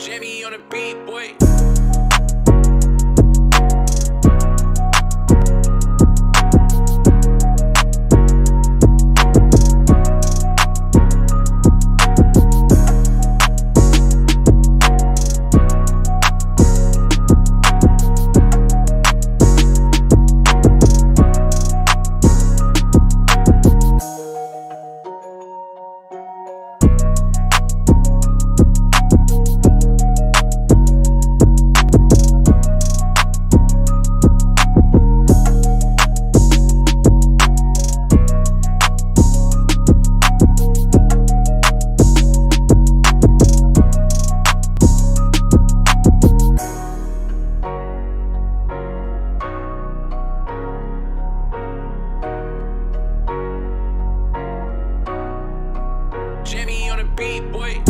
Jimmy on the beat, boy. Jimmy on the beat, boy.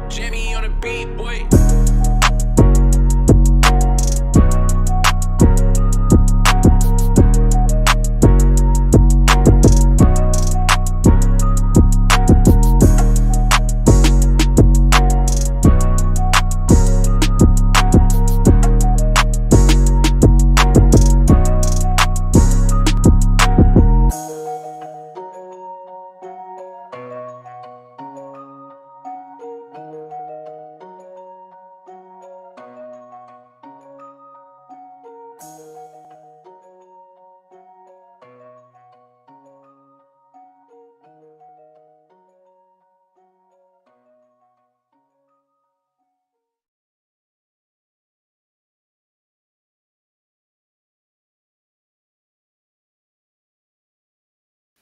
Jimmy on the beat, boy.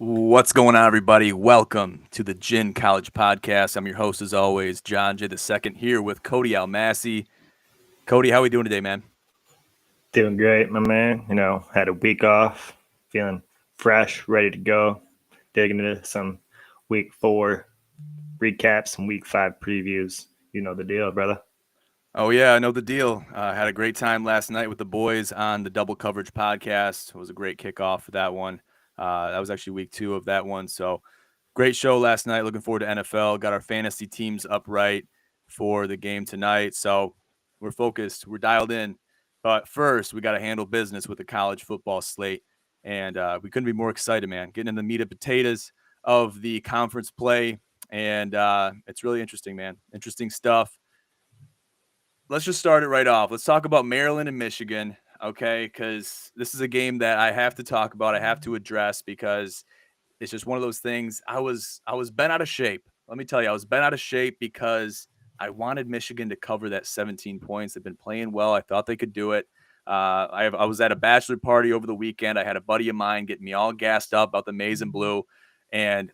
What's going on, everybody? Welcome to the Gin College Podcast. I'm your host, as always, John J. II, here with Cody Almasy. Cody, how are we doing today, man? Doing great, my man. Had a week off, feeling fresh, ready to go. Digging into some week 4 recaps, some week 5 previews. You know the deal, brother. Oh, yeah, I know the deal. Had a great time last night with the boys on the Double Coverage Podcast. It was a great kickoff for that one. That was actually week 2 of that one. So great show last night. Looking forward to NFL. Got our fantasy teams upright for the game tonight. So we're focused. We're dialed in. But first, we got to handle business with the college football slate. And we couldn't be more excited, man. Getting in the meat and potatoes of the conference play. And it's really interesting, man. Interesting stuff. Let's just start it right off. Let's talk about Maryland and Michigan, okay? Because this is a game that I have to talk about. I have to address because it's just one of those things. I was bent out of shape. Let me tell you, I was bent out of shape because I wanted Michigan to cover that 17 points. They've been playing well. I thought they could do it. I was at a bachelor party over the weekend. I had a buddy of mine getting me all gassed up about the maize and blue, and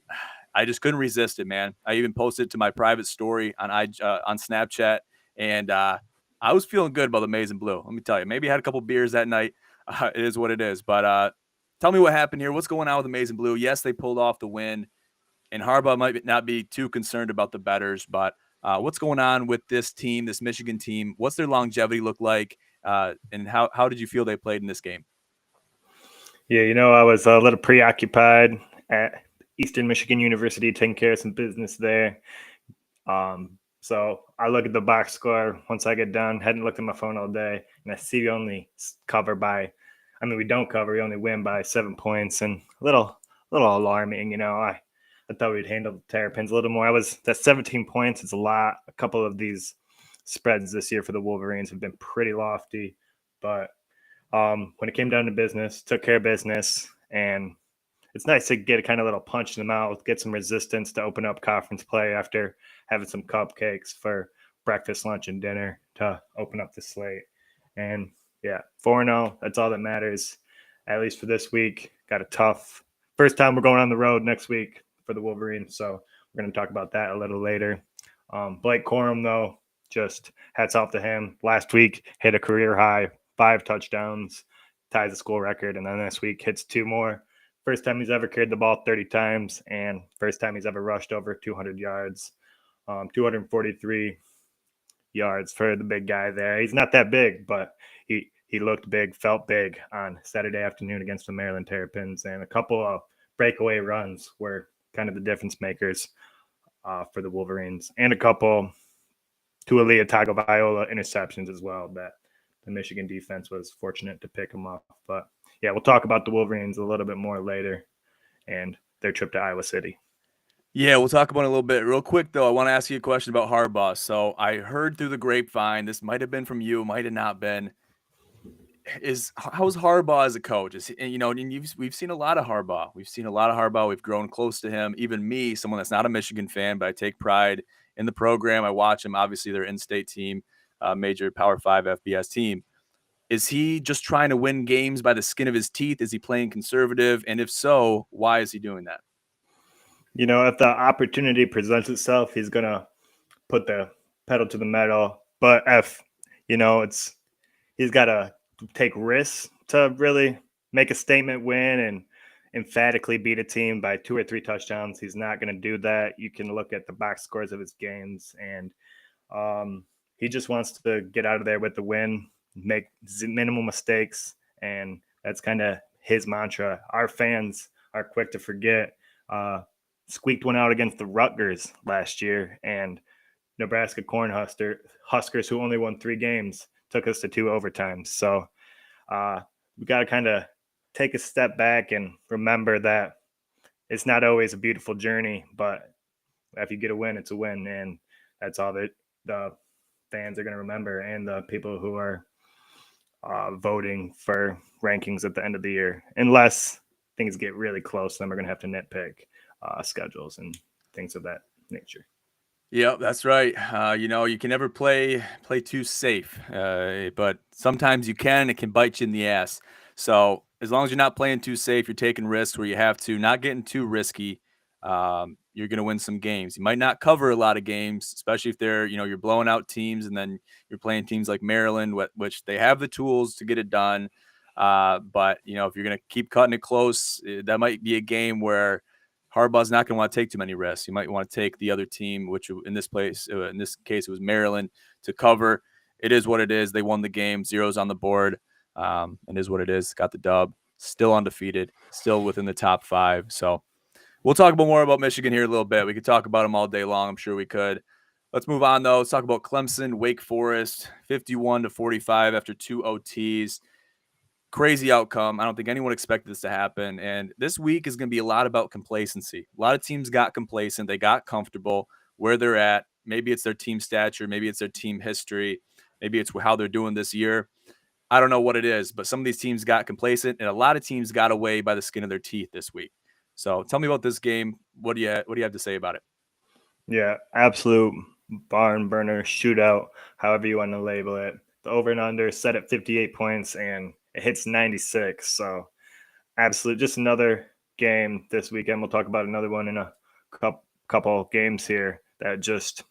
I just couldn't resist it, man. I even posted it to my private story on Snapchat, and I was feeling good about the maize and blue. Let me tell you, maybe I had a couple beers that night. It is what it is. But tell me what happened here. What's going on with the maize and blue? Yes, they pulled off the win, and Harbaugh might not be too concerned about the bettors, but what's going on with this team, this Michigan team? What's their longevity look like, and how did you feel they played in this game? Yeah, I was a little preoccupied at Eastern Michigan University, taking care of some business there. So I look at the box score once I get done. Hadn't looked at my phone all day, and I see we only cover by. I mean, we don't cover. We only win by 7 points, and a little alarming. I thought we'd handle the Terrapins a little more. That's 17 points. It's a lot. A couple of these spreads this year for the Wolverines have been pretty lofty, but when it came down to business, took care of business, and it's nice to get a kind of little punch in the mouth, get some resistance to open up conference play after having some cupcakes for breakfast, lunch, and dinner to open up the slate. And yeah, 4-0, that's all that matters, at least for this week. Got a tough first time we're going on the road next week for the Wolverines, so we're going to talk about that a little later. Blake Quorum, though, just hats off to him. Last week, hit a career high, 5 touchdowns, ties the school record, and then this week hits 2 more. First time he's ever carried the ball 30 times, and first time he's ever rushed over 200 yards, 243 yards for the big guy there. He's not that big, but he looked big, felt big on Saturday afternoon against the Maryland Terrapins, and a couple of breakaway runs were kind of the difference makers for the Wolverines, and a couple Tualia Tagovailoa interceptions as well that the Michigan defense was fortunate to pick them up. But yeah, we'll talk about the Wolverines a little bit more later and their trip to Iowa City. Yeah, we'll talk about it a little bit. Real quick, though, I want to ask you a question about Harbaugh. So I heard through the grapevine, this might have been from you, might have not been. How's Harbaugh as a coach? We've seen a lot of Harbaugh. We've grown close to him. Even me, someone that's not a Michigan fan, but I take pride in the program. I watch him. Obviously, their in-state team, major Power 5 FBS team. Is he just trying to win games by the skin of his teeth? Is he playing conservative? And if so, why is he doing that? If the opportunity presents itself, he's going to put the pedal to the metal. But he's got to take risks to really make a statement win and emphatically beat a team by 2 or 3 touchdowns. He's not going to do that. You can look at the box scores of his games, and he just wants to get out of there with the win, make minimal mistakes, and that's kind of his mantra. Our fans are quick to forget. Squeaked one out against the Rutgers last year, and Nebraska Cornhuskers, who only won 3 games, took us to 2 overtimes. So we got to kind of take a step back and remember that it's not always a beautiful journey, but if you get a win, it's a win. And that's all that the fans are going to remember, and the people who are voting for rankings at the end of the year, unless things get really close. Then we're going to have to nitpick schedules and things of that nature. Yep, that's right. You can never play too safe, but sometimes you can. It can bite you in the ass. So as long as you're not playing too safe, you're taking risks where you have to, not getting too risky. You're going to win some games. You might not cover a lot of games, especially if you're blowing out teams, and then you're playing teams like Maryland, which they have the tools to get it done. But if you're going to keep cutting it close, that might be a game where Harbaugh's not going to want to take too many risks. You might want to take the other team, which in this case, it was Maryland, to cover. It is what it is. They won the game. 0's on the board. It is what it is. Got the dub. Still undefeated. Still within the top 5. So we'll talk more about Michigan here a little bit. We could talk about them all day long. I'm sure we could. Let's move on, though. Let's talk about Clemson, Wake Forest, 51-45 after 2 OTs. Crazy outcome. I don't think anyone expected this to happen. And this week is going to be a lot about complacency. A lot of teams got complacent. They got comfortable where they're at. Maybe it's their team stature. Maybe it's their team history. Maybe it's how they're doing this year. I don't know what it is, but some of these teams got complacent, and a lot of teams got away by the skin of their teeth this week. So tell me about this game. What do you have to say about it? Yeah, absolute barn burner shootout, however you want to label it. The over and under set at 58 points, and it hits 96. So absolute, just another game this weekend. We'll talk about another one in a couple games here that just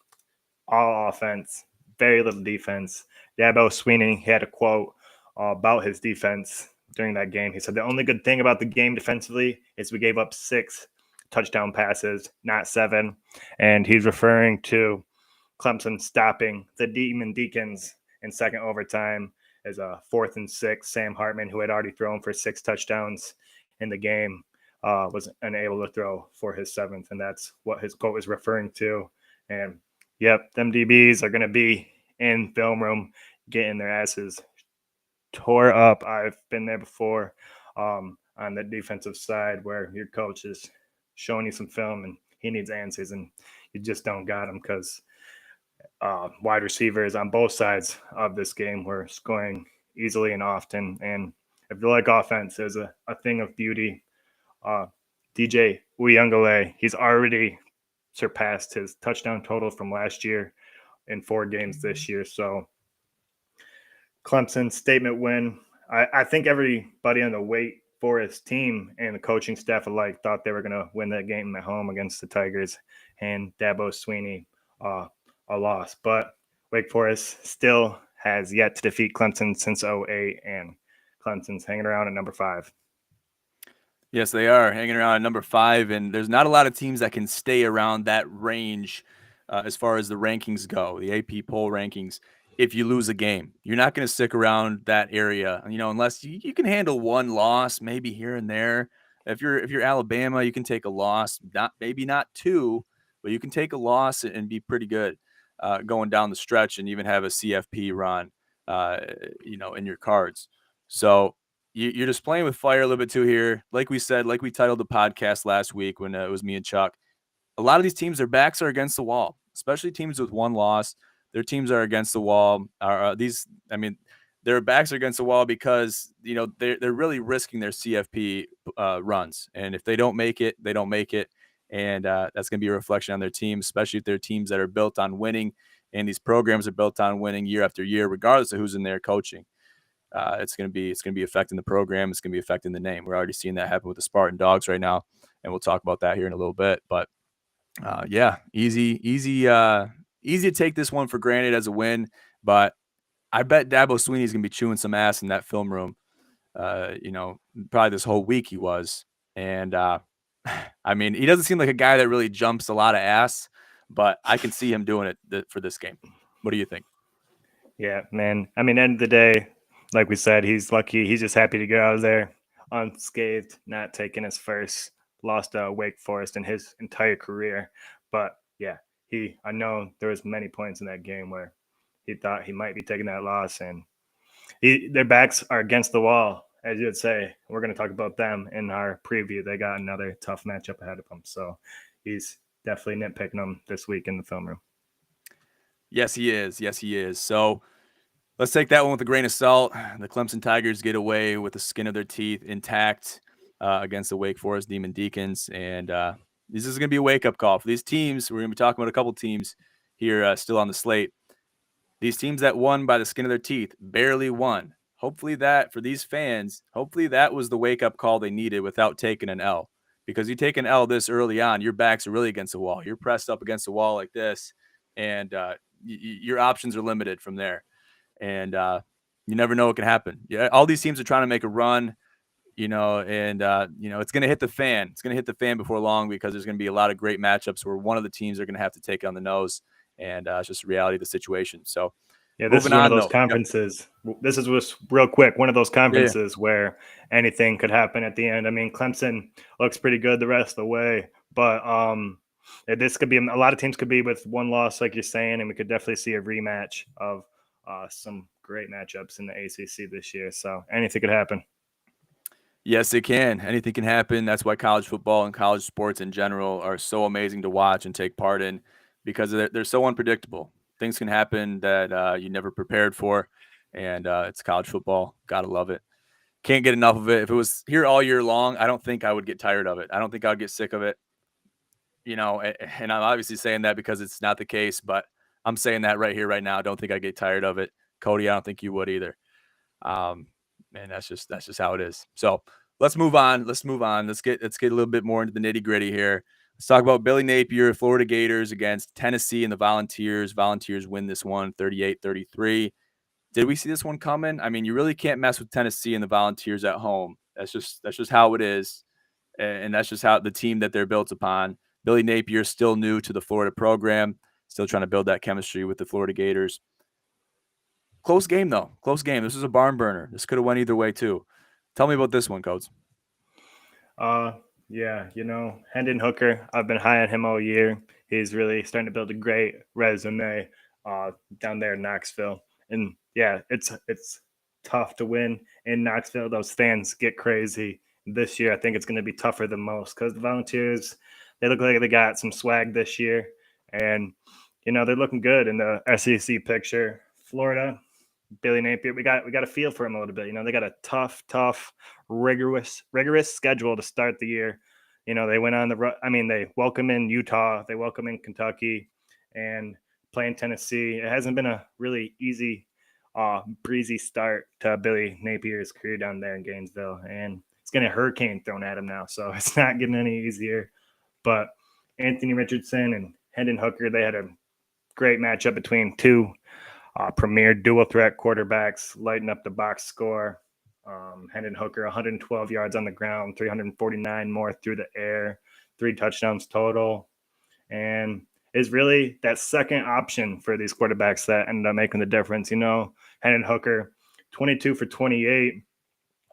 all offense, very little defense. Dabo Swinney, he had a quote about his defense during that game. He said, "The only good thing about the game defensively is we gave up 6 touchdown passes, not 7. And he's referring to Clemson stopping the Demon Deacons in second overtime as a 4th and 6. Sam Hartman, who had already thrown for 6 touchdowns in the game, was unable to throw for his 7th. And that's what his quote is referring to. And yep, them DBs are going to be in film room getting their asses tore up. I've been there before on the defensive side where your coach is showing you some film and he needs answers, and you just don't got them because wide receivers on both sides of this game were scoring easily and often. And if you like offense, there's a thing of beauty. DJ Uyunglele, he's already surpassed his touchdown total from last year in 4 games this year. So Clemson statement win. I think everybody on the Wake Forest team and the coaching staff alike thought they were going to win that game at home against the Tigers, and Dabo Swinney a loss. But Wake Forest still has yet to defeat Clemson since 2008, and Clemson's hanging around at number 5. Yes, they are hanging around at number 5, and there's not a lot of teams that can stay around that range as far as the rankings go, the AP poll rankings. If you lose a game, you're not going to stick around that area, unless you can handle one loss, maybe here and there. If you're Alabama, you can take a loss, maybe not 2, but you can take a loss and be pretty good going down the stretch, and even have a CFP run, in your cards. So you're just playing with fire a little bit too here. Like we said, like we titled the podcast last week when it was me and Chuck, a lot of these teams, their backs are against the wall, especially teams with one loss. Their teams are against the wall. Their backs are against the wall because, they're really risking their CFP runs. And if they don't make it, they don't make it. And that's going to be a reflection on their team, especially if they're teams that are built on winning. And these programs are built on winning year after year, regardless of who's in there coaching. It's going to be affecting the program. It's going to be affecting the name. We're already seeing that happen with the Spartan Dogs right now, and we'll talk about that here in a little bit. But easy to take this one for granted as a win. But I bet Dabo Swinney is going to be chewing some ass in that film room. Probably this whole week he was, and he doesn't seem like a guy that really jumps a lot of ass, but I can see him doing it for this game. What do you think? Yeah, man. End of the day, like we said, he's lucky. He's just happy to get out of there unscathed, not taking his first loss to Wake Forest in his entire career. But yeah, I know there was many points in that game where he thought he might be taking that loss, and their backs are against the wall, as you would say. We're going to talk about them in our preview. They got another tough matchup ahead of them, so he's definitely nitpicking them this week in the film room. Yes, he is. So let's take that one with a grain of salt. The Clemson Tigers get away with the skin of their teeth intact against the Wake Forest Demon Deacons. And this is going to be a wake-up call for these teams. We're going to be talking about a couple teams here still on the slate. These teams that won by the skin of their teeth, barely won. Hopefully that, for these fans, that was the wake-up call they needed without taking an L. Because you take an L this early on, your backs are really against the wall. You're pressed up against the wall like this, and your options are limited from there. And you never know what can happen. Yeah, all these teams are trying to make a run, and it's going to hit the fan. It's going to hit the fan before long because there's going to be a lot of great matchups where one of the teams are going to have to take it on the nose, and it's just the reality of the situation. So, yeah, this is one of those conferences. Yep. This is just real quick. One of those conferences where anything could happen at the end. Clemson looks pretty good the rest of the way, but this could be a lot of teams could be with one loss, like you're saying, and we could definitely see a rematch of some great matchups in the ACC this year. So anything could happen. Yes, it can. Anything can happen. That's why college football and college sports in general are so amazing to watch and take part in, because they're so unpredictable. Things can happen that you never prepared for, and it's college football. Gotta love it. Can't get enough of it. If it was here all year long, I don't think I would get tired of it. I don't think I would get sick of it. And I'm obviously saying that because it's not the case, but I'm saying that right here, right now. I don't think I get tired of it. Cody, I don't think you would either. And that's just how it is. So let's move on. Let's get a little bit more into the nitty gritty here. Let's talk about Billy Napier, Florida Gators against Tennessee and the Volunteers. Volunteers win this one 38-33. Did we see this one coming? You really can't mess with Tennessee and the Volunteers at home. That's just how it is. And that's just how the team that they're built upon. Billy Napier is still new to the Florida program, still trying to build that chemistry with the Florida Gators. Close game, though. Close game. This was a barn burner. This could have went either way, too. Tell me about this one, Codes. Yeah, Hendon Hooker, I've been high on him all year. He's really starting to build a great resume down there in Knoxville. And, yeah, it's tough to win in Knoxville. Those fans get crazy. This year, I think it's going to be tougher than most because the Volunteers, they look like they got some swag this year. And, they're looking good in the SEC picture. Florida, Billy Napier, we got a feel for him a little bit. They got a tough, rigorous schedule to start the year. They went on they welcome in Utah, they welcome in Kentucky, and playing Tennessee. It hasn't been a really easy, breezy start to Billy Napier's career down there in Gainesville, and it's getting a hurricane thrown at him now, so it's not getting any easier. But Anthony Richardson and Hendon Hooker, they had a great matchup between two premier dual threat quarterbacks, lighting up the box score. Hendon Hooker, 112 yards on the ground, 349 more through the air, 3 touchdowns total, and is really that second option for these quarterbacks that ended up making the difference. Hendon Hooker, 22 for 28,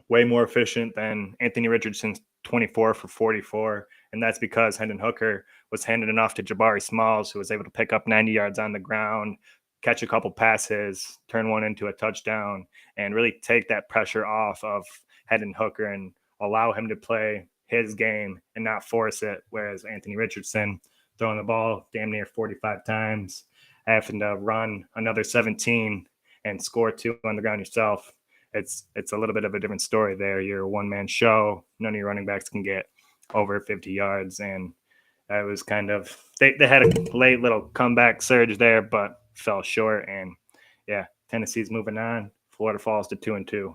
way more efficient than Anthony Richardson's 24 for 44. And that's because Hendon Hooker was handing it off to Jabari Smalls, who was able to pick up 90 yards on the ground, catch a couple passes, turn one into a touchdown, and really take that pressure off of Hendon Hooker and allow him to play his game and not force it. Whereas Anthony Richardson throwing the ball damn near 45 times, having to run another 17 and score 2 on the ground yourself. It's a little bit of a different story there. You're a one-man show. None of your running backs can get over 50 yards. And that was kind of they had a late little comeback surge there, but fell short. And yeah, Tennessee's moving on. Florida falls to 2-2.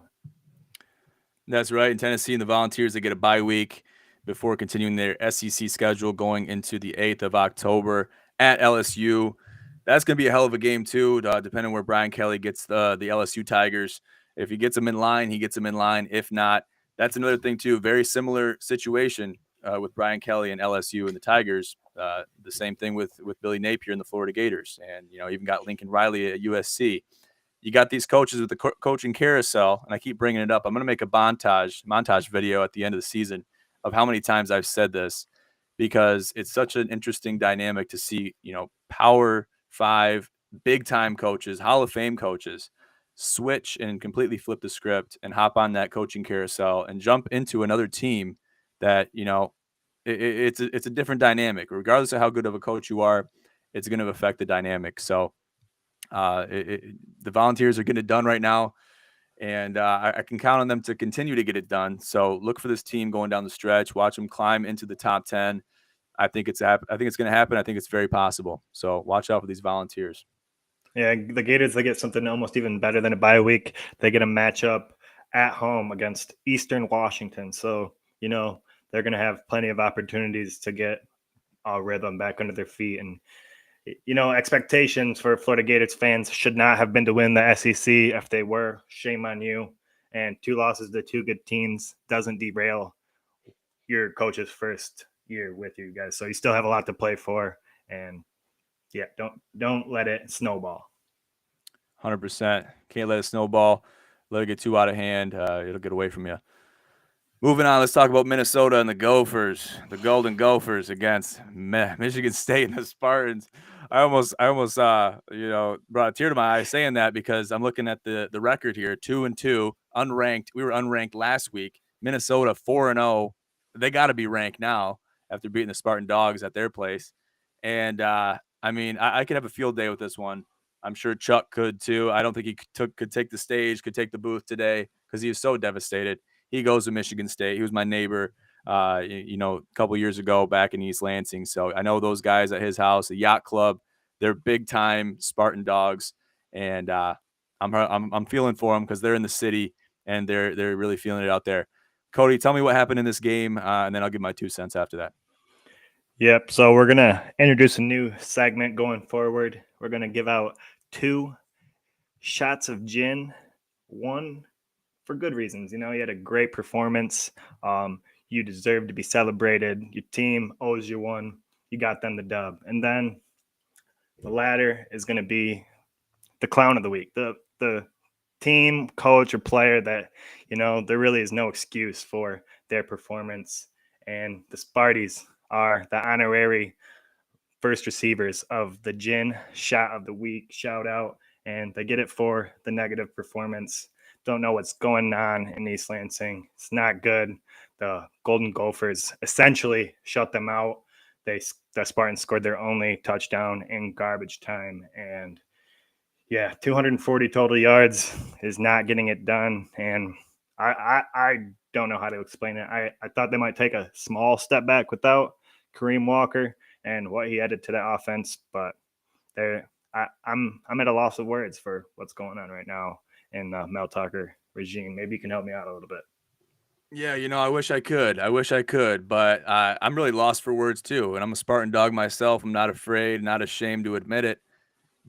That's right. In Tennessee and the Volunteers, they get a bye week before continuing their SEC schedule going into the 8th of October at LSU. That's going to be a hell of a game too, depending on where Brian Kelly gets the LSU Tigers. If he gets them in line, he gets them in line. If not, that's another thing too. Very similar situation with Brian Kelly and LSU and the Tigers. The same thing with Billy Napier and the Florida Gators, and even got Lincoln Riley at USC. You got these coaches with the coaching carousel, and I keep bringing it up. I'm going to make a montage video at the end of the season of how many times I've said this, because it's such an interesting dynamic to see. Power 5 big time coaches, Hall of Fame coaches, switch and completely flip the script and hop on that coaching carousel and jump into another team that, it's a different dynamic. Regardless of how good of a coach you are, it's going to affect the dynamic. So the Volunteers are getting it done right now, and I can count on them to continue to get it done. So look for this team going down the stretch. Watch them climb into the top 10. I think it's going to happen. I think it's very possible. So watch out for these Volunteers. Yeah, the Gators, they get something almost even better than a bye week. They get a matchup at home against Eastern Washington. So, they're going to have plenty of opportunities to get a rhythm back under their feet. And, expectations for Florida Gators fans should not have been to win the SEC. If they were, shame on you. And 2 losses to 2 good teams doesn't derail your coach's first year with you guys. So you still have a lot to play for. And yeah, don't let it snowball. 100%. Can't let it snowball. Let it get too out of hand. It'll get away from you. Moving on, let's talk about Minnesota and the Gophers, the Golden Gophers against Michigan State and the Spartans. I almost brought a tear to my eye saying that, because I'm looking at the record here, 2-2, unranked. We were unranked last week. Minnesota 4-0. They got to be ranked now after beating the Spartan Dogs at their place. And I could have a field day with this one. I'm sure Chuck could too. I don't think he could take the stage, could take the booth today, because he was so devastated. He goes to Michigan State. He was my neighbor, a couple years ago back in East Lansing. So I know those guys at his house, the Yacht Club. They're big time Spartan Dogs, and I'm feeling for them because they're in the city and they're really feeling it out there. Cody, tell me what happened in this game, and then I'll give my 2 cents after that. Yep. So we're gonna introduce a new segment going forward. We're gonna give out 2 shots of gin, 1 for good reasons. You had a great performance. You deserve to be celebrated. Your team owes you one. You got them the dub. And then the latter is going to be the clown of the week, the team, coach, or player that, there really is no excuse for their performance. And the Sparties are the honorary first receivers of the gin shot of the week shout out. And they get it for the negative performance. Don't know what's going on in East Lansing. It's not good. The Golden Gophers essentially shut them out. The Spartans scored their only touchdown in garbage time. And Yeah, 240 total yards is not getting it done, and I don't know how to explain it. I thought they might take a small step back without Kareem Walker and what he added to the offense, but I'm at a loss of words for what's going on right now in the Mel Tucker regime. Maybe you can help me out a little bit. Yeah, I wish I could. But I'm really lost for words too. And I'm a Spartan dog myself. I'm not afraid, not ashamed to admit it.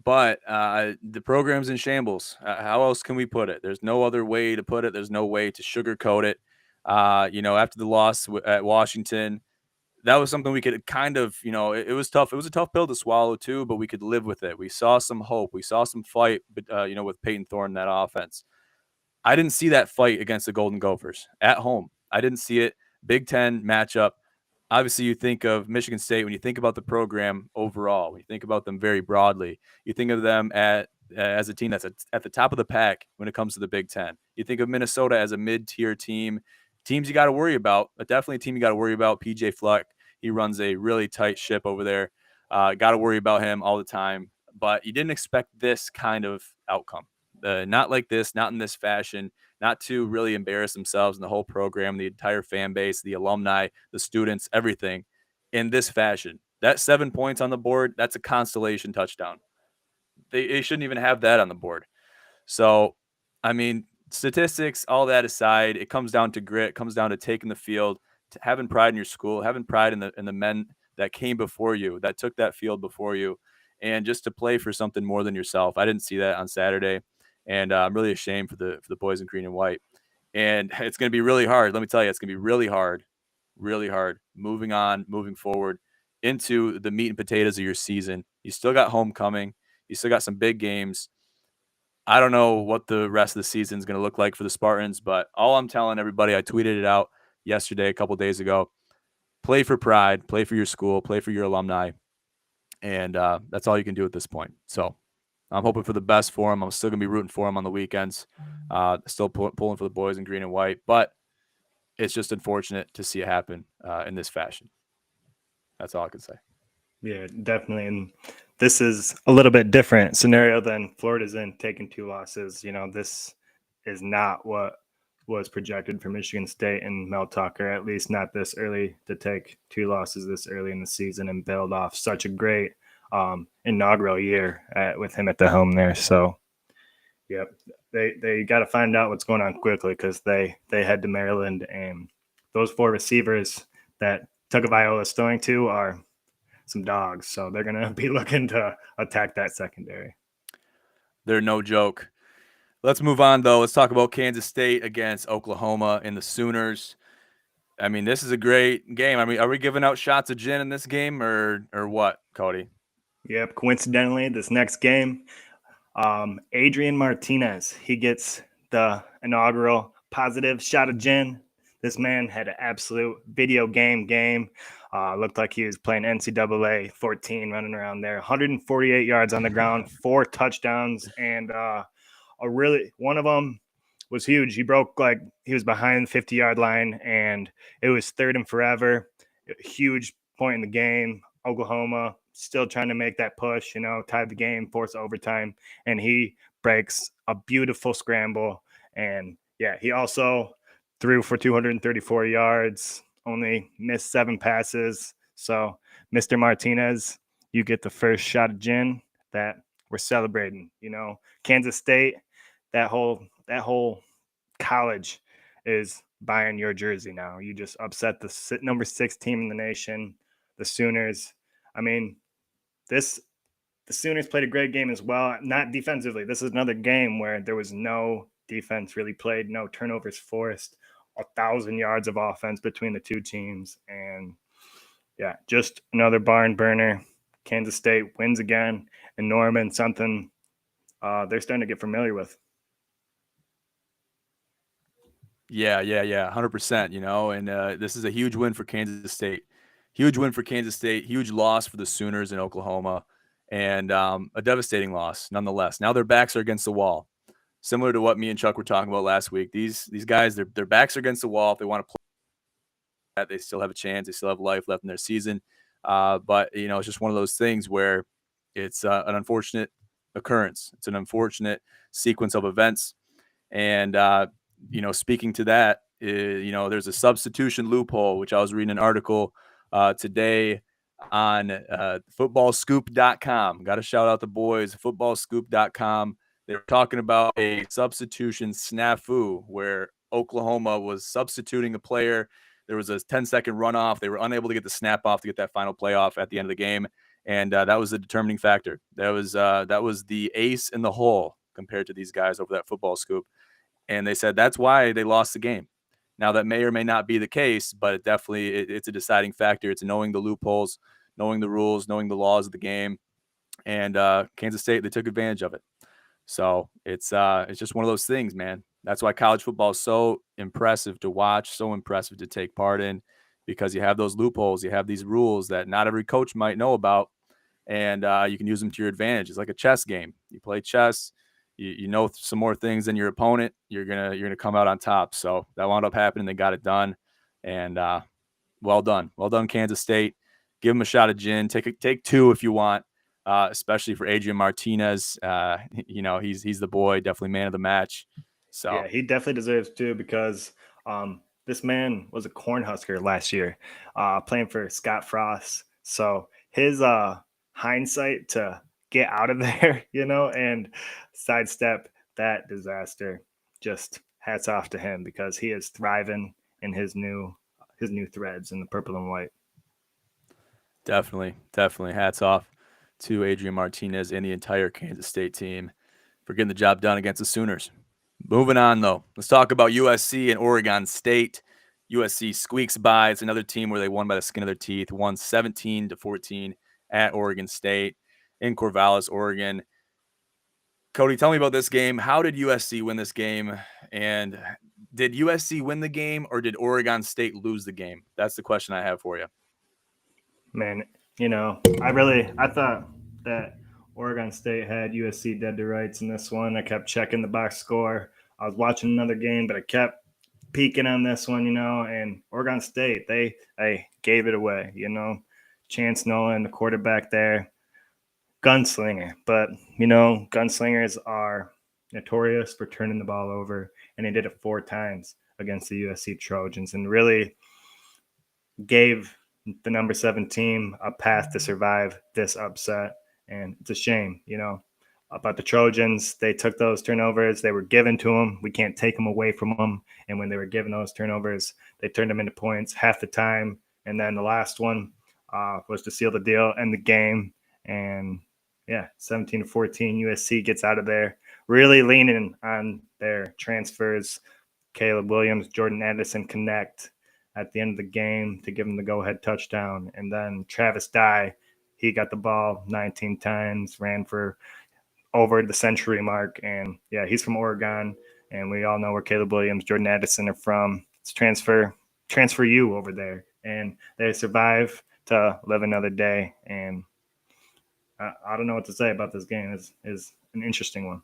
But the program's in shambles. How else can we put it? There's no other way to put it. There's no way to sugarcoat it. After the loss at Washington, that was something we could kind of, it was tough. It was a tough pill to swallow too, but we could live with it. We saw some hope. We saw some fight, with Peyton Thorne in that offense. I didn't see that fight against the Golden Gophers at home. I didn't see it. Big Ten matchup. Obviously, you think of Michigan State when you think about the program overall. When you think about them very broadly, you think of them as a team that's at the top of the pack when it comes to the Big Ten. You think of Minnesota as a mid-tier team. Teams you got to worry about, but definitely a team you got to worry about. PJ Fleck, he runs a really tight ship over there. Got to worry about him all the time. But you didn't expect this kind of outcome. Not like this, not in this fashion, not to really embarrass themselves and the whole program, the entire fan base, the alumni, the students, everything in this fashion. That 7 points on the board, that's a consolation touchdown. They shouldn't even have that on the board. So, I mean, statistics, all that aside, it comes down to grit, it comes down to taking the field, to having pride in your school, having pride in the men that came before you, that took that field before you, and just to play for something more than yourself. I didn't see that on Saturday. And I'm really ashamed for the boys in green and white. And it's going to be really hard. Let me tell you, it's going to be really hard moving forward into the meat and potatoes of your season. You still got homecoming. You still got some big games. I don't know what the rest of the season is going to look like for the Spartans, but all I'm telling everybody, I tweeted it out yesterday, a couple days ago, play for pride, play for your school, play for your alumni. And that's all you can do at this point. So I'm hoping for the best for him. I'm still going to be rooting for him on the weekends. Still pulling for the boys in green and white. But it's just unfortunate to see it happen in this fashion. That's all I can say. Yeah, definitely. And this is a little bit different scenario than Florida's in, taking 2 losses. This is not what was projected for Michigan State and Mel Tucker, at least not this early, to take 2 losses this early in the season and build off such a great inaugural year with him at the helm there. So, yep, they got to find out what's going on quickly, because they head to Maryland, and those 4 receivers that Tagovailoa is throwing to are some dogs. So they're going to be looking to attack that secondary. They're no joke. Let's move on, though. Let's talk about Kansas State against Oklahoma and the Sooners. I mean, this is a great game. I mean, are we giving out shots of gin in this game or what, Cody? Yep. Coincidentally, this next game, Adrian Martinez, he gets the inaugural positive shot of gin. This man had an absolute video game. Looked like he was playing NCAA 14, running around there. 148 yards on the ground, 4 touchdowns, and one of them was huge. He broke, he was behind the 50-yard line, and it was 3rd and forever. A huge point in the game. Oklahoma still trying to make that push, tie the game, force overtime, and he breaks a beautiful scramble. And yeah, he also threw for 234 yards, only missed 7 passes. So, Mr. Martinez, you get the first shot of gin that we're celebrating. Kansas State, that whole college is buying your jersey now. You just upset the number 6 team in the nation, the Sooners. I mean, the Sooners played a great game as well. Not defensively. This is another game where there was no defense really played, no turnovers forced, 1,000 yards of offense between the 2 teams. And yeah, just another barn burner. Kansas State wins again, and Norman, something they're starting to get familiar with. Yeah, 100%, and this is a huge win for Kansas State. Huge win for Kansas State, huge loss for the Sooners in Oklahoma, and a devastating loss nonetheless. Now their backs are against the wall. Similar to what me and Chuck were talking about last week. These guys, their backs are against the wall. If they want to play that, they still have a chance. They still have life left in their season. But, it's just one of those things where it's an unfortunate occurrence. It's an unfortunate sequence of events. And, speaking to that, there's a substitution loophole, which I was reading an article today on footballscoop.com. Got to shout out the boys, footballscoop.com. They were talking about a substitution snafu where Oklahoma was substituting a player. There was a 10-second runoff. They were unable to get the snap off to get that final playoff at the end of the game. And that was the determining factor. That was the ace in the hole compared to these guys over that Football Scoop. And they said that's why they lost the game. Now, that may or may not be the case, but it's a deciding factor. It's knowing the loopholes, knowing the rules, knowing the laws of the game. And Kansas State, they took advantage of it. So it's just one of those things, man. That's why college football is so impressive to watch, so impressive to take part in, because you have those loopholes, you have these rules that not every coach might know about, and you can use them to your advantage. It's like a chess game. You play chess, you know some more things than your opponent, you're gonna come out on top. So that wound up happening. They got it done, and well done, Kansas State. Give them a shot of gin. Take two if you want. Especially for Adrian Martinez. He's the boy, definitely man of the match. So yeah, he definitely deserves to, because this man was a Cornhusker last year, playing for Scott Frost. So his hindsight to get out of there, and sidestep that disaster, just hats off to him, because he is thriving in his new threads in the purple and white. Definitely hats off to Adrian Martinez and the entire Kansas State team for getting the job done against the Sooners. Moving on, though, let's talk about USC and Oregon State. USC squeaks by. It's another team where they won by the skin of their teeth, won 17-14 at Oregon State in Corvallis, Oregon. Cody, tell me about this game. How did USC win this game? And did USC win the game, or did Oregon State lose the game? That's the question I have for you. Man, I thought that Oregon State had USC dead to rights in this one. I kept checking the box score. I was watching another game, but I kept peeking on this one, and Oregon State, they gave it away, Chance Nolan, the quarterback there, gunslinger. But, gunslingers are notorious for turning the ball over, and he did it 4 times against the USC Trojans, and really gave the number 7 team a path to survive this upset. And it's a shame, about the Trojans. They took those turnovers. They were given to them. We can't take them away from them. And when they were given those turnovers, they turned them into points half the time. And then the last one was to seal the deal and the game. And 17-14, USC gets out of there, really leaning on their transfers. Caleb Williams, Jordan Anderson connect at the end of the game to give him the go-ahead touchdown. And then Travis Dye, he got the ball 19 times, ran for over the century mark. And, he's from Oregon, and we all know where Caleb Williams, Jordan Anderson are from. It's transfer you over there. And they survive to live another day. And I don't know what to say about this game. It's an interesting one.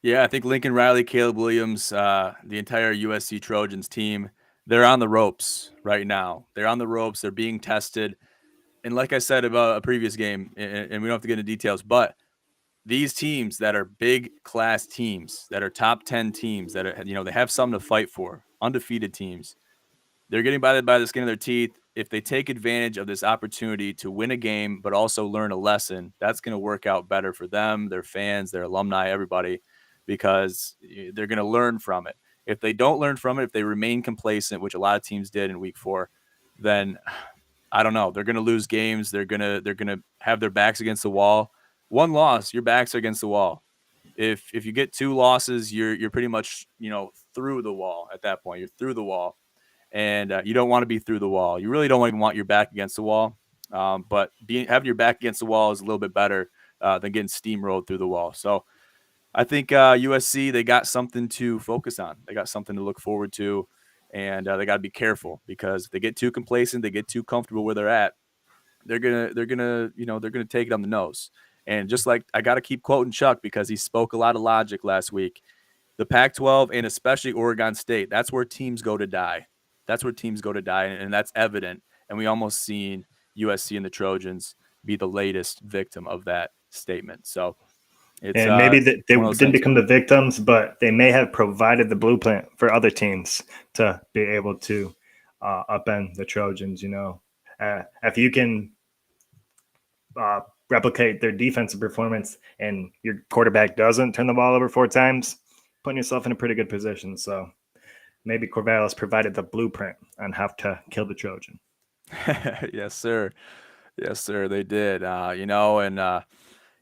Yeah, I think Lincoln Riley, Caleb Williams, the entire USC Trojans team, they're on the ropes right now. They're on the ropes. They're being tested. And like I said about a previous game, and we don't have to get into details, but these teams that are big class teams, that are top 10 teams, that are, they have something to fight for, undefeated teams, they're getting by the skin of their teeth. If they take advantage of this opportunity to win a game, but also learn a lesson, that's going to work out better for them, their fans, their alumni, everybody, because they're going to learn from it. If they don't learn from it, if they remain complacent, which a lot of teams did in week 4, then I don't know. They're going to lose games. They're going to have their backs against the wall. One loss, your backs are against the wall. If you get 2 losses, you're pretty much, through the wall at that point. You're through the wall, and you don't want to be through the wall. You really don't even want your back against the wall. But having your back against the wall is a little bit better than getting steamrolled through the wall. So I think USC, they got something to focus on. They got something to look forward to, and they got to be careful, because if they get too complacent, they get too comfortable where they're at, they're gonna take it on the nose. And just like, I got to keep quoting Chuck, because he spoke a lot of logic last week. The Pac-12, and especially Oregon State, that's where teams go to die. And that's evident. And we almost seen USC and the Trojans be the latest victim of that statement. So It's And maybe they one of those didn't things. become the victims, but they may have provided the blueprint for other teams to be able to upend the Trojans. If you can replicate their defensive performance and your quarterback doesn't turn the ball over 4 times, putting yourself in a pretty good position. So maybe Corvallis provided the blueprint on how to kill the Trojan. Yes, sir. Yes, sir. They did. And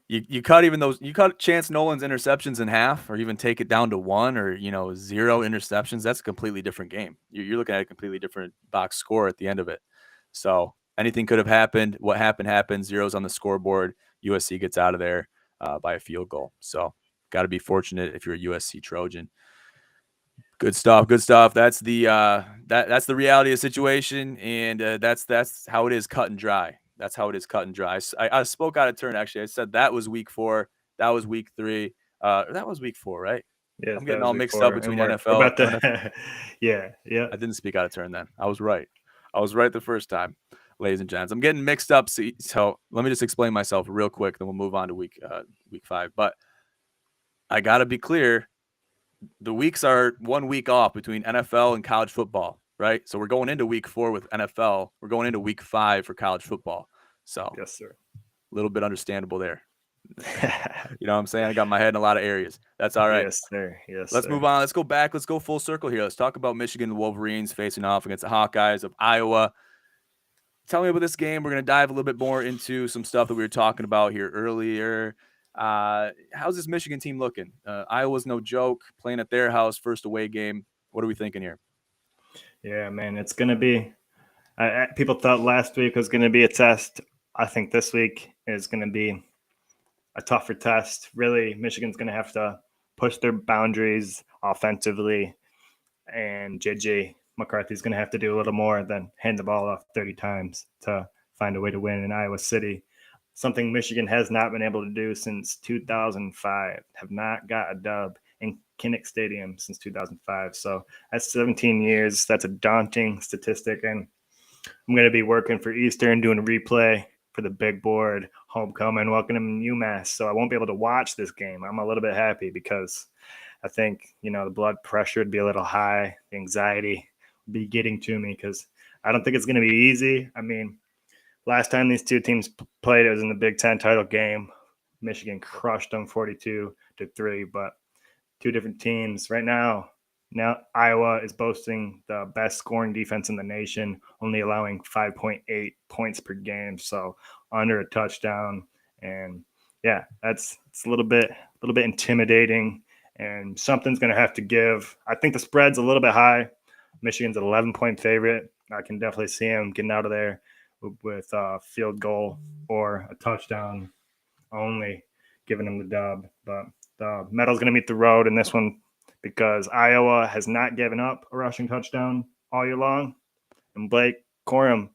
you cut Chance Nolan's interceptions in half, or even take it down to 1, or 0 interceptions. That's a completely different game. You're looking at a completely different box score at the end of it. So anything could have happened. What happened happened. 0's on the scoreboard. USC gets out of there by a field goal. So got to be fortunate if you're a USC Trojan. Good stuff. Good stuff. That's the that's the reality of the situation, and that's how it is, cut and dry. That's how it is, cut and dry. I spoke out of turn. Actually, I said that was week 4. That was week 3. That was week 4, right? Yes, I'm getting all mixed up between NFL. We're about to, yeah. I didn't speak out of turn then. I was right. I was right the first time, ladies and gents. I'm getting mixed up. So let me just explain myself real quick, then we'll move on to week 5. But I got to be clear. The weeks are 1 week off between NFL and college football, right? So we're going into week 4 with NFL. We're going into week 5 for college football. So yes, sir. A little bit understandable there. You know what I'm saying? I got my head in a lot of areas. That's all right. Yes, sir. Yes. Let's move on. Let's go back. Let's go full circle here. Let's talk about Michigan and the Wolverines facing off against the Hawkeyes of Iowa. Tell me about this game. We're going to dive a little bit more into some stuff that we were talking about here earlier. How's this Michigan team looking? Iowa's no joke, playing at their house, first away game. What are we thinking here? Yeah, man, it's going to be people thought last week was going to be a test. I think this week is going to be a tougher test. Really, Michigan's going to have to push their boundaries offensively, and JJ McCarthy's going to have to do a little more than hand the ball off 30 times to find a way to win in Iowa City. Something Michigan has not been able to do since 2005. Have not got a dub in Kinnick Stadium since 2005. So that's 17 years. That's a daunting statistic. And I'm going to be working for Eastern, doing a replay for the big board, homecoming, welcoming UMass. So I won't be able to watch this game. I'm a little bit happy because I think, the blood pressure would be a little high. The anxiety would be getting to me because I don't think it's going to be easy. I mean, last time these two teams played, it was in the Big Ten title game. Michigan crushed them 42-3, but two different teams. Right now Iowa is boasting the best scoring defense in the nation, only allowing 5.8 points per game, so under a touchdown. And yeah, it's a little bit intimidating, and something's going to have to give. I think the spread's a little bit high. Michigan's an 11-point favorite. I can definitely see them getting out of there with a field goal or a touchdown only, giving them the dub. But the metal's going to meet the road in this one because Iowa has not given up a rushing touchdown all year long. And Blake Quorum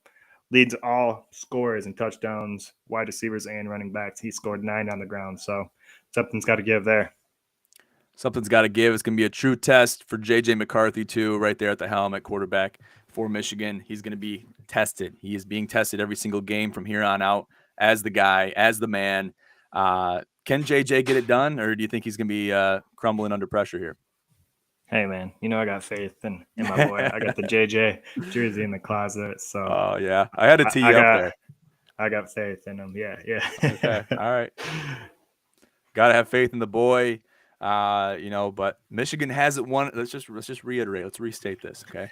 leads all scorers and touchdowns, wide receivers and running backs. He scored 9 on the ground. So something's got to give there. Something's got to give. It's going to be a true test for J.J. McCarthy, too, right there at the helm at quarterback for Michigan. He's going to be tested. He is being tested every single game from here on out as the guy, as the man. Can J.J. get it done, or do you think he's going to be crumbling under pressure here? Hey, man, I got faith in my boy. I got the JJ jersey in the closet. So, oh, yeah. I had to tee you up there. I got faith in him. Yeah. Okay. All right. Got to have faith in the boy. But Michigan hasn't won. Let's just reiterate. Let's restate this, okay?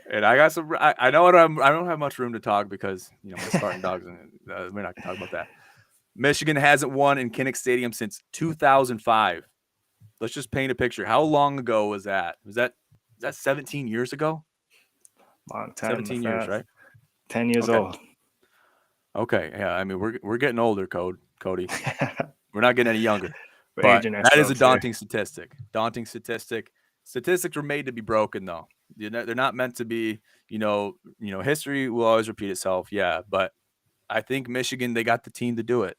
And I got some. I know I don't have much room to talk because my Spartan dogs, and we're not gonna talk about that. Michigan hasn't won in Kinnick Stadium since 2005. Let's just paint a picture. How long ago was that? Was that 17 years ago? Long time. 17 years, right? 10 years old. Okay. Yeah. I mean, we're getting older, Cody. We're not getting any younger. But that is a daunting statistic. Daunting statistic. Statistics were made to be broken, though. They're not meant to be. History will always repeat itself. Yeah, but I think Michigan, they got the team to do it.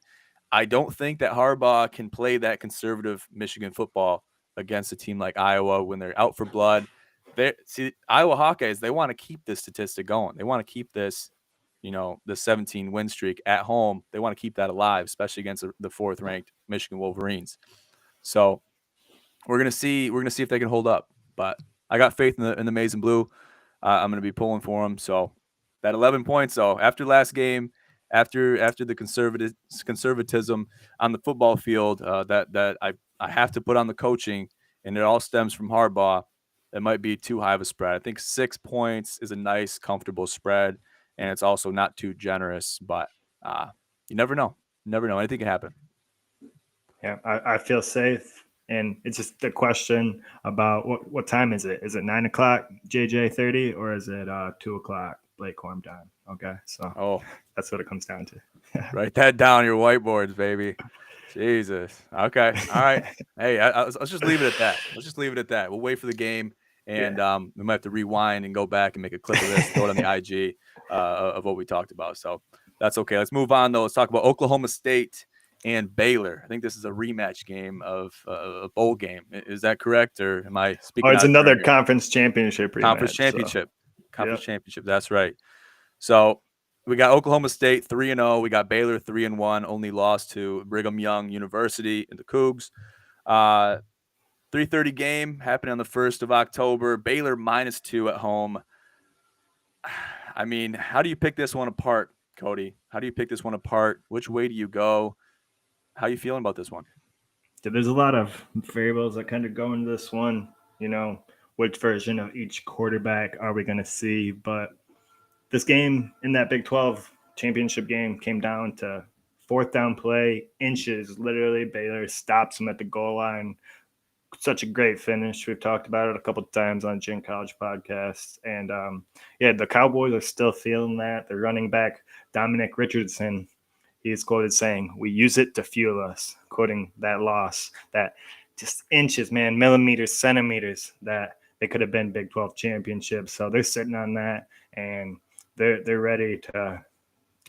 I don't think that Harbaugh can play that conservative Michigan football against a team like Iowa when they're out for blood. Iowa Hawkeyes, they want to keep this statistic going. They want to keep this the 17 win streak at home. They want to keep that alive, especially against the 4th ranked Michigan Wolverines. So we're gonna see if they can hold up. But I got faith in the Maize and Blue. I'm gonna be pulling for them. So that 11 points. So after last game, after the conservatism on the football field, that I have to put on the coaching, and it all stems from Harbaugh. It might be too high of a spread. I think 6 points is a nice, comfortable spread, and it's also not too generous. But you never know. Never know. Anything can happen. Yeah, I feel safe. And it's just the question about what time is it? Is it 9 o'clock JJ 30 or is it 2 o'clock Blake Quorum time? Okay, so that's what it comes down to. Write that down on your whiteboards, baby. Jesus. Okay. All right. Hey, let's just leave it at that. Let's just leave it at that. We'll wait for the game, and we might have to rewind and go back and make a clip of this, throw it on the IG of what we talked about. So that's okay. Let's move on, though. Let's talk about Oklahoma State and Baylor. I think this is a rematch game of a bowl game. Is that correct, or am I speaking? Oh, it's another conference championship rematch. Conference championship. That's right. So we got Oklahoma State 3-0. We got Baylor 3-1. Only lost to Brigham Young University and the Cougs. 3:30 game happening on the 1st of October. Baylor -2 at home. I mean, how do you pick this one apart, Cody? How do you pick this one apart? Which way do you go? How are you feeling about this one? There's a lot of variables that kind of go into this one. Which version of each quarterback are we going to see? But this game in that Big 12 championship game came down to 4th down play, inches. Literally, Baylor stops them at the goal line. Such a great finish. We've talked about it a couple of times on Gin College podcast. And, the Cowboys are still feeling that. The running back, Dominic Richardson, he is quoted saying, "We use it to fuel us," quoting that loss, that just inches, man, millimeters, centimeters, that they could have been Big 12 championships. So they're sitting on that, and they're ready to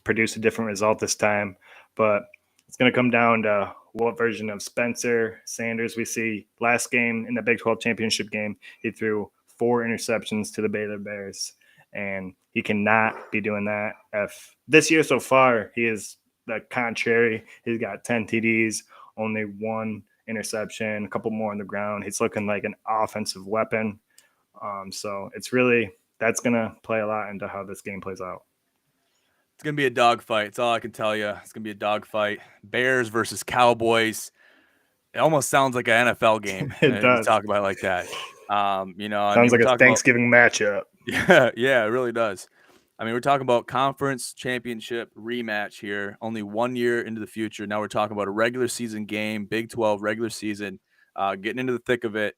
produce a different result this time. But it's going to come down to what version of Spencer Sanders we see. Last game in the Big 12 championship game, he threw 4 interceptions to the Baylor Bears, and he cannot be doing that. If this year so far, he is the contrary. He's got 10 TDs, only 1 interception, a couple more on the ground. He's looking like an offensive weapon. So that's going to play a lot into how this game plays out. It's going to be a dogfight. That's all I can tell you. It's going to be a dogfight. Bears versus Cowboys. It almost sounds like an NFL game. It does. Talk about it like that. Sounds like a Thanksgiving matchup. Yeah, it really does. I mean, we're talking about conference championship rematch here, only 1 year into the future. Now we're talking about a regular season game, Big 12 regular season, getting into the thick of it.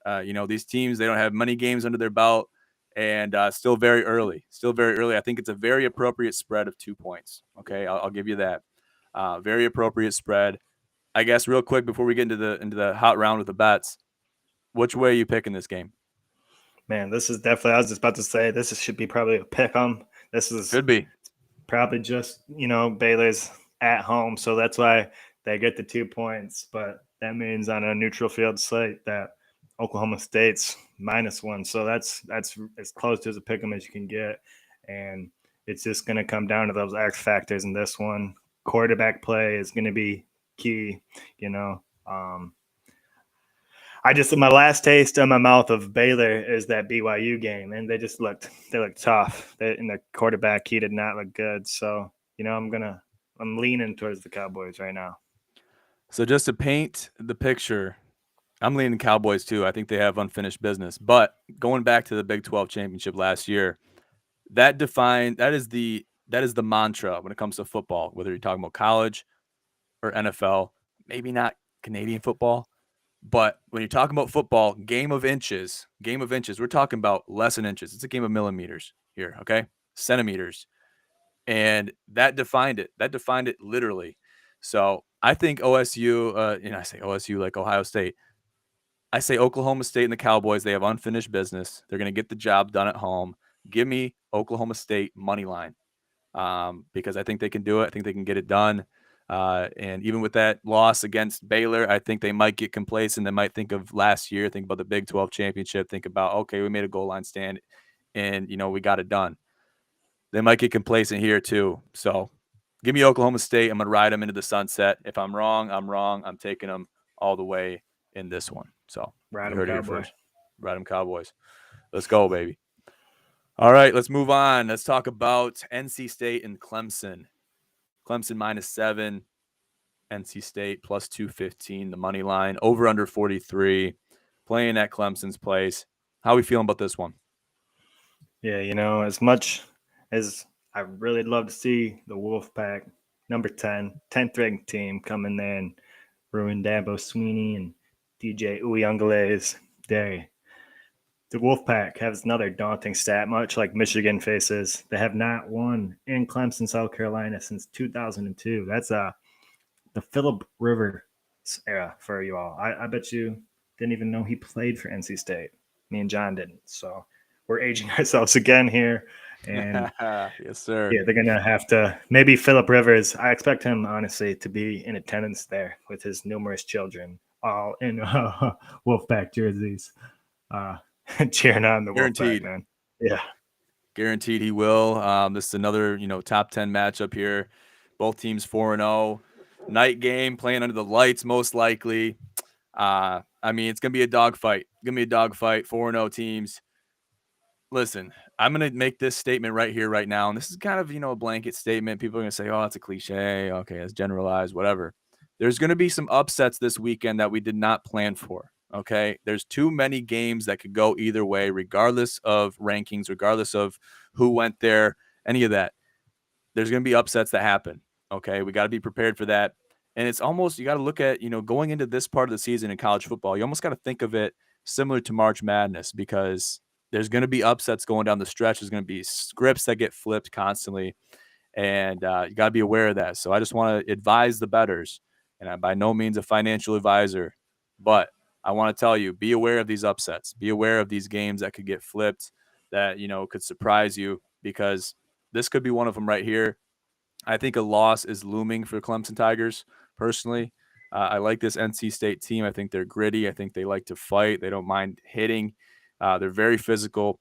These teams, they don't have many games under their belt, and still very early. I think it's a very appropriate spread of 2 points. Okay, I'll give you that. Very appropriate spread. I guess real quick before we get into the hot round with the bets, which way are you picking this game? Man, this is definitely, I was just about to say, should be probably a pick 'em. Could be. Probably just, Baylor's at home. So that's why they get the 2 points. But that means on a neutral field slate that Oklahoma State's -1. So that's as close to as a pick 'em as you can get. And it's just going to come down to those X factors in this one. Quarterback play is going to be key, my last taste in my mouth of Baylor is that BYU game, and they looked tough. And the quarterback, he did not look good. So, I'm leaning towards the Cowboys right now. So just to paint the picture, I'm leaning Cowboys too. I think they have unfinished business. But going back to the Big 12 championship last year, that is the mantra when it comes to football, whether you're talking about college or NFL, maybe not Canadian football. But when you're talking about football, game of inches, we're talking about less than inches. It's a game of millimeters here, okay? Centimeters. And that defined it. That defined it literally. So I think OSU, I say OSU like Ohio State. I say Oklahoma State and the Cowboys, they have unfinished business. They're going to get the job done at home. Give me Oklahoma State money line because I think they can do it. I think they can get it done. And even with that loss against Baylor, I think they might get complacent. They might think of last year, think about the Big 12 championship, think about, okay, we made a goal line stand and, we got it done. they might get complacent here too. So give me Oklahoma State. I'm going to ride them into the sunset. If I'm wrong, I'm wrong. I'm taking them all the way in this one. So Ride you 'em, heard it here Cowboy. first. Ride them Cowboys. Let's go, baby. All right, let's move on. Let's talk about NC State and Clemson. Clemson -7, NC State +215, the money line, over under 43, playing at Clemson's place. How are we feeling about this one? Yeah, as much as I really love to see the Wolfpack, number 10th ranked team, come in there and ruin Dabo Sweeney and DJ Uyungale's day. The Wolfpack has another daunting stat, much like Michigan faces. They have not won in Clemson, South Carolina since 2002. That's the Phillip Rivers era for you all. I bet you didn't even know he played for NC State. Me and John didn't. So we're aging ourselves again here. And yes, sir. yeah, they're going to have to, maybe Phillip Rivers, I expect him, honestly, to be in attendance there with his numerous children, all in Wolfpack jerseys, cheering on the Guaranteed. Wolfpack, man. Yeah. Guaranteed he will. This is another, top 10 matchup here. Both teams 4-0. Night game, playing under the lights, most likely. I mean, it's going to be a dogfight. 4-0 teams. Listen, I'm going to make this statement right here, right now. And this is kind of, a blanket statement. People are going to say, oh, that's a cliche. Okay, that's generalized, whatever. There's going to be some upsets this weekend that we did not plan for. Okay, there's too many games that could go either way, regardless of rankings, regardless of who went there, any of that. There's going to be upsets that happen. Okay, we got to be prepared for that. And it's almost, you got to look at, going into this part of the season in college football, you almost got to think of it similar to March Madness, because there's going to be upsets going down the stretch. There's going to be scripts that get flipped constantly. And you got to be aware of that. So I just want to advise the bettors, and I'm by no means a financial advisor, but I want to tell you, be aware of these upsets. Be aware of these games that could get flipped, that, could surprise you, because this could be one of them right here. I think a loss is looming for Clemson Tigers, personally. I like this NC State team. I think they're gritty. I think they like to fight. They don't mind hitting. They're very physical.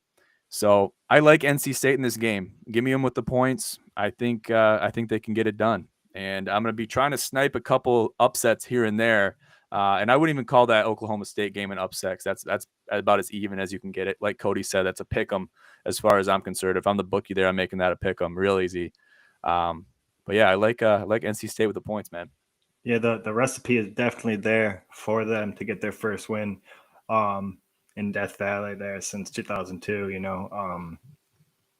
So I like NC State in this game. Give me them with the points. I think they can get it done. And I'm going to be trying to snipe a couple upsets here and there. And I wouldn't even call that Oklahoma State game an upset. That's about as even as you can get it. Like Cody said, that's a pick 'em as far as I'm concerned. If I'm the bookie there, I'm making that a pick 'em, real easy. But yeah, I like NC State with the points, man. Yeah, the recipe is definitely there for them to get their first win in Death Valley there since 2002.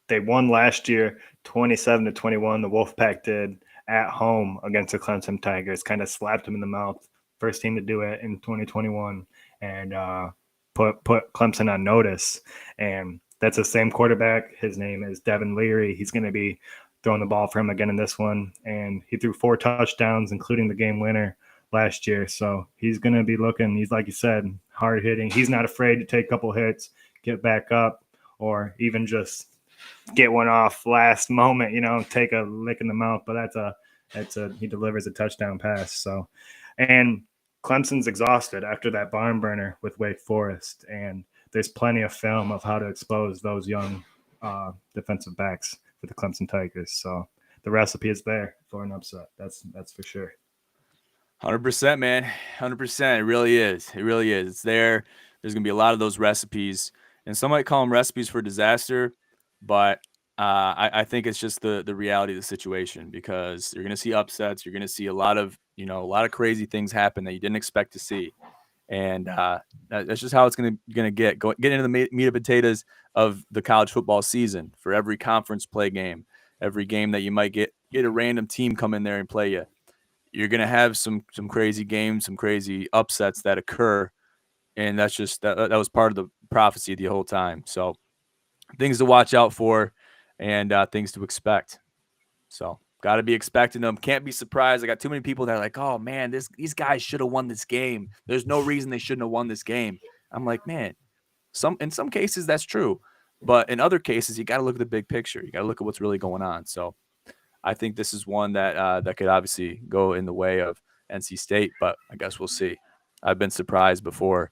They won last year 27-21. The Wolfpack did at home against the Clemson Tigers, kind of slapped them in the mouth. First team to do it in 2021, and put Clemson on notice. And that's the same quarterback. His name is Devin Leary. He's going to be throwing the ball for him again in this one. And he threw 4 touchdowns, including the game winner last year. So he's going to be looking, he's, like you said, hard hitting. He's not afraid to take a couple hits, get back up, or even just get one off last moment, take a lick in the mouth. But he delivers a touchdown pass. So, and Clemson's exhausted after that barn burner with Wake Forest. And there's plenty of film of how to expose those young defensive backs for the Clemson Tigers. So the recipe is there for an upset. That's for sure. 100%, man. 100%. It really is. It's there. There's going to be a lot of those recipes, and some might call them recipes for disaster, but I think it's just the reality of the situation, because you're going to see upsets. You're going to see a lot of crazy things happen that you didn't expect to see. And that's just how it's going to get into the meat and potatoes of the college football season. For every conference play game, every game that you might get a random team come in there and play you, you're going to have some crazy games, some crazy upsets that occur. And that's just that was part of the prophecy the whole time. So things to watch out for, and things to expect. So got to be expecting them. Can't be surprised. I got too many people that are like, oh, man, these guys should have won this game. There's no reason they shouldn't have won this game. I'm like, man, in some cases that's true. But in other cases, you got to look at the big picture. You got to look at what's really going on. So I think this is one that could obviously go in the way of NC State, but I guess we'll see. I've been surprised before.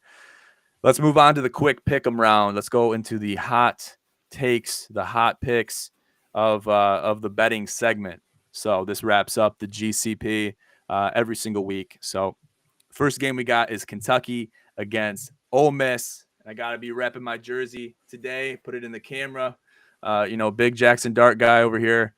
Let's move on to the quick pick 'em round. Let's go into the hot takes, the hot picks. of the betting segment. So this wraps up the GCP every single week. So first game we got is Kentucky against Ole Miss. I got to be repping my jersey today. Put it in the camera. Big Jackson Dart guy over here.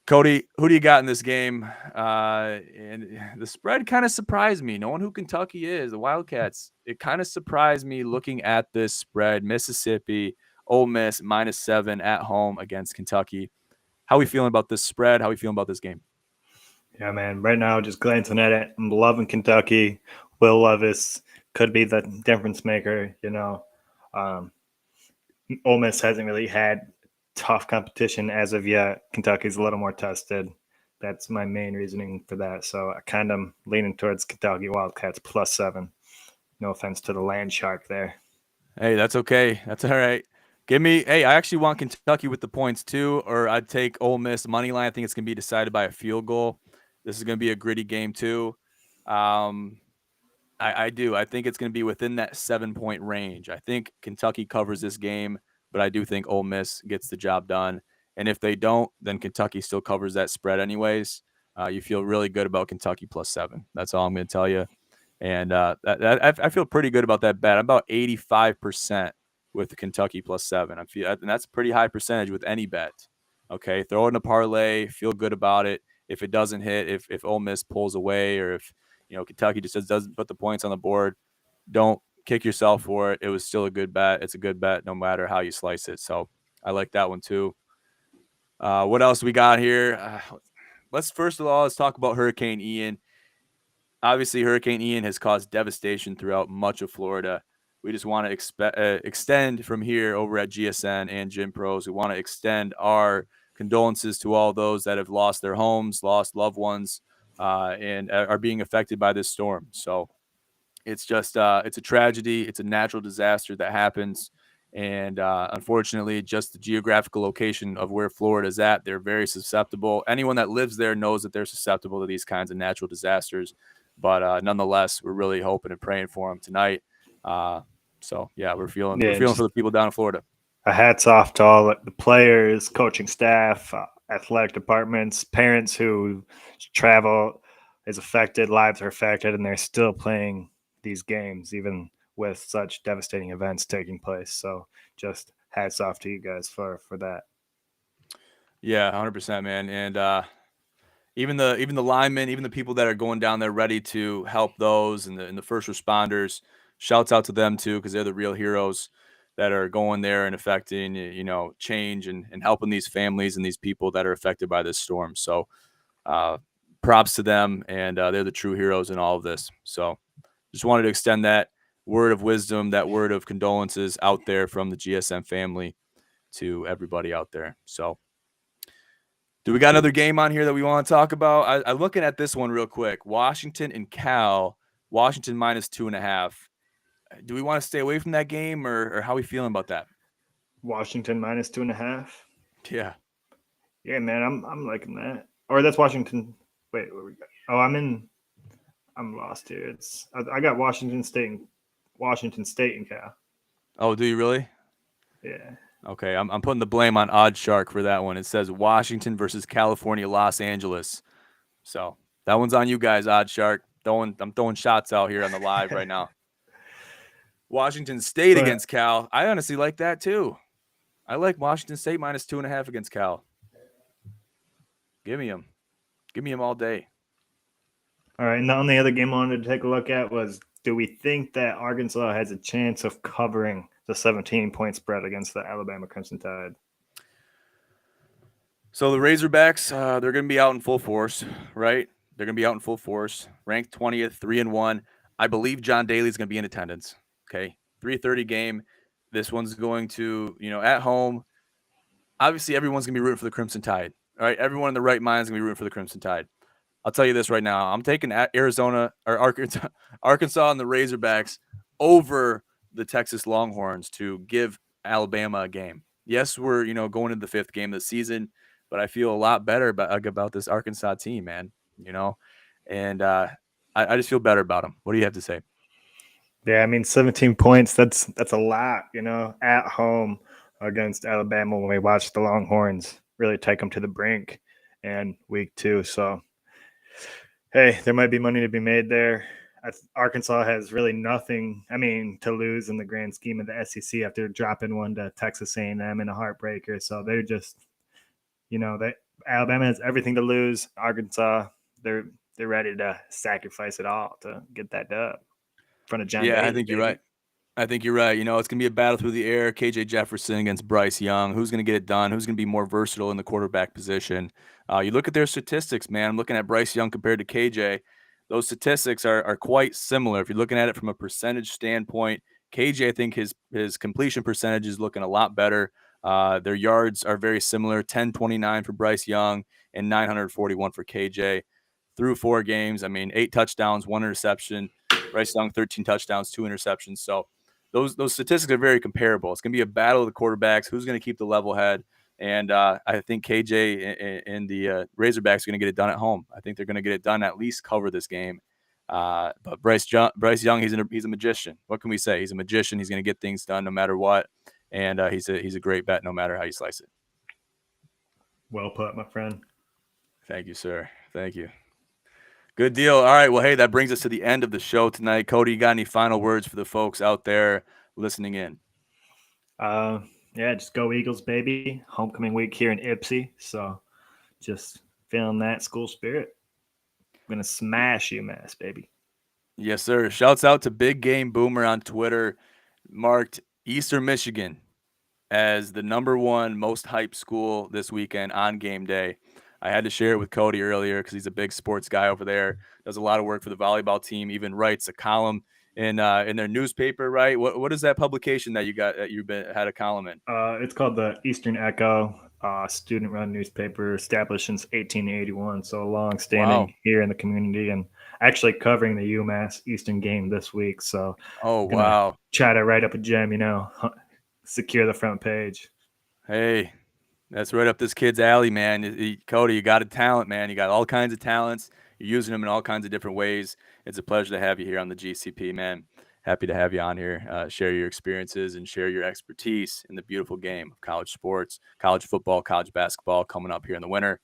Cody, who do you got in this game? And the spread kind of surprised me. Knowing who Kentucky is, the Wildcats, it kind of surprised me looking at this spread. Mississippi, Ole Miss, -7 at home against Kentucky. How are we feeling about this spread? How are we feeling about this game? Yeah, man. Right now, just glancing at it, I'm loving Kentucky. Will Levis could be the difference maker. Ole Miss hasn't really had tough competition as of yet. Kentucky's a little more tested. That's my main reasoning for that. So I kind of leaning towards Kentucky Wildcats +7. No offense to the land shark there. Hey, that's okay. That's all right. I actually want Kentucky with the points too, or I'd take Ole Miss money line. I think it's going to be decided by a field goal. This is going to be a gritty game too. I do. I think it's going to be within that 7-point range. I think Kentucky covers this game, but I do think Ole Miss gets the job done. And if they don't, then Kentucky still covers that spread anyways. You feel really good about Kentucky +7. That's all I'm going to tell you. And I feel pretty good about that bet. I'm about 85% with the Kentucky +7. And that's a pretty high percentage with any bet. Okay, throw it in a parlay. Feel good about it. If it doesn't hit, if Ole Miss pulls away, or if Kentucky just doesn't put the points on the board, don't kick yourself for it. It was still a good bet. It's a good bet no matter how you slice it. So I like that one too. What else we got here? Let's talk about Hurricane Ian. Obviously, Hurricane Ian has caused devastation throughout much of Florida. We just want to extend from here over at GSN and Gym Pros. We want to extend our condolences to all those that have lost their homes, lost loved ones, and are being affected by this storm. So it's just it's a tragedy. It's a natural disaster that happens. And unfortunately, just the geographical location of where Florida is at, they're very susceptible. Anyone that lives there knows that they're susceptible to these kinds of natural disasters. But nonetheless, we're really hoping and praying for them tonight. So yeah, we're feeling for the people down in Florida. A hats off to all the players, coaching staff, athletic departments, parents who travel is affected, lives are affected, and they're still playing these games even with such devastating events taking place. So just hats off to you guys for that. Yeah, 100%, man. And even the linemen, even the people that are going down there ready to help those and the first responders, shouts out to them too, because they're the real heroes that are going there and affecting, change and helping these families and these people that are affected by this storm. So props to them, and they're the true heroes in all of this. So just wanted to extend that word of wisdom, that word of condolences out there from the GSM family to everybody out there. So do we got another game on here that we want to talk about? I'm looking at this one real quick. Washington and Cal. Washington -2.5. Do we want to stay away from that game, or how are we feeling about that? Washington -2.5. Yeah. Yeah, man, I'm liking that. Or that's Washington. Wait, where we got? Oh, I'm lost here. I got Washington State and Cal. Oh, do you really? Yeah. Okay, I'm putting the blame on Odd Shark for that one. It says Washington versus California, Los Angeles. So that one's on you guys, Odd Shark. I'm throwing shots out here on the live right now. Washington State against Cal. I honestly like that too. I like Washington State -2.5 against Cal. Give me them. Give me them all day. All right. And the only other game I wanted to take a look at was, do we think that Arkansas has a chance of covering the 17-point spread against the Alabama Crimson Tide? So the Razorbacks, they're going to be out in full force, right? They're going to be out in full force. Ranked 20th, 3-1. I believe John Daly is going to be in attendance. Okay, 3:30 game. This one's going to, at home. Obviously, everyone's going to be rooting for the Crimson Tide. All right, everyone in the right mind is going to be rooting for the Crimson Tide. I'll tell you this right now. I'm taking Arizona or Arkansas and the Razorbacks over the Texas Longhorns to give Alabama a game. Yes, we're going into the 5th game of the season, but I feel a lot better about this Arkansas team, man. And I just feel better about them. What do you have to say? Yeah, I mean, 17 points, that's a lot, at home. against Alabama when we watched the Longhorns really take them to the brink in week 2. So, hey, there might be money to be made there. Arkansas has really nothing, to lose in the grand scheme of the SEC after dropping one to Texas A&M in a heartbreaker. So they're just, Alabama has everything to lose. Arkansas, they're ready to sacrifice it all to get that dub in front of John Baylor. I think you're right. I think you're right. It's going to be a battle through the air. KJ Jefferson against Bryce Young. Who's going to get it done? Who's going to be more versatile in the quarterback position? You look at their statistics, man. I'm looking at Bryce Young compared to KJ. Those statistics are quite similar. If you're looking at it from a percentage standpoint, KJ, I think his completion percentage is looking a lot better. Their yards are very similar, 1029 for Bryce Young and 941 for KJ. Through 4 games, 8 touchdowns, 1 interception. Bryce Young, 13 touchdowns, 2 interceptions. So those statistics are very comparable. It's going to be a battle of the quarterbacks. Who's going to keep the level head? And I think KJ and the Razorbacks are going to get it done at home. I think they're going to get it done, at least cover this game. But Bryce Young, he's a magician. What can we say? He's a magician. He's going to get things done no matter what. And he's a great bet no matter how you slice it. Well put, my friend. Thank you, sir. Thank you. Good deal. All right. Well, hey, that brings us to the end of the show tonight. Cody, you got any final words for the folks out there listening in? Just go Eagles, baby. Homecoming week here in Ypsi. So just feeling that school spirit. I'm going to smash UMass, baby. Yes, sir. Shouts out to Big Game Boomer on Twitter. Marked Eastern Michigan as the #1 most hyped school this weekend on game day. I had to share it with Cody earlier because he's a big sports guy over there. Does a lot of work for the volleyball team. Even writes a column in their newspaper. Right? What is that publication that you got that you've had a column in? It's called the Eastern Echo, student-run newspaper established since 1881. So long-standing here in the community, and actually covering the UMass Eastern game this week. So try to write up a gem. Secure the front page. Hey. That's right up this kid's alley, man. Cody, you got a talent, man. You got all kinds of talents. You're using them in all kinds of different ways. It's a pleasure to have you here on the GCP, man. Happy to have you on here, share your experiences and share your expertise in the beautiful game of college sports, college football, college basketball coming up here in the winter.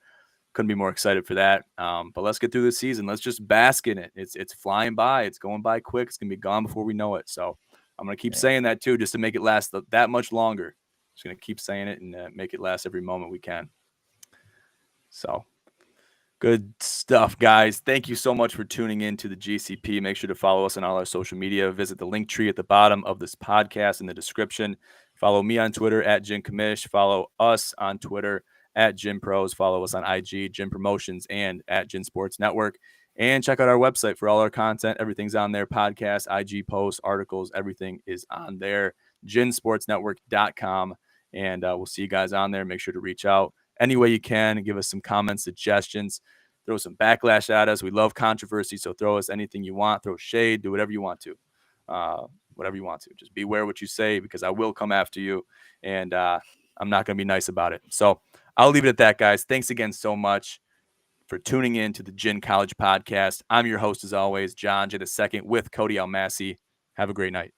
Couldn't be more excited for that. But let's get through the season. Let's just bask in it. It's flying by. It's going by quick. It's going to be gone before we know it. So I'm going to keep saying that, too, just to make it last that much longer. Just going to keep saying it and make it last every moment we can. So good stuff, guys. Thank you so much for tuning in to the GCP. Make sure to follow us on all our social media. Visit the link tree at the bottom of this podcast in the description. Follow me on Twitter at Jim Commish. Follow us on Twitter at Jim Pros. Follow us on IG, Jim Promotions, and at Gin Sports Network. And check out our website for all our content. Everything's on there. Podcasts, IG posts, articles, everything is on there. GinSportsNetwork.com. And we'll see you guys on there. Make sure to reach out any way you can and give us some comments, suggestions. Throw some backlash at us. We love controversy, so throw us anything you want. Throw shade. Do whatever you want to. Whatever you want to. Just beware what you say because I will come after you, and I'm not going to be nice about it. So I'll leave it at that, guys. Thanks again so much for tuning in to the Gin College Podcast. I'm your host, as always, John J. II with Cody Almasy. Have a great night.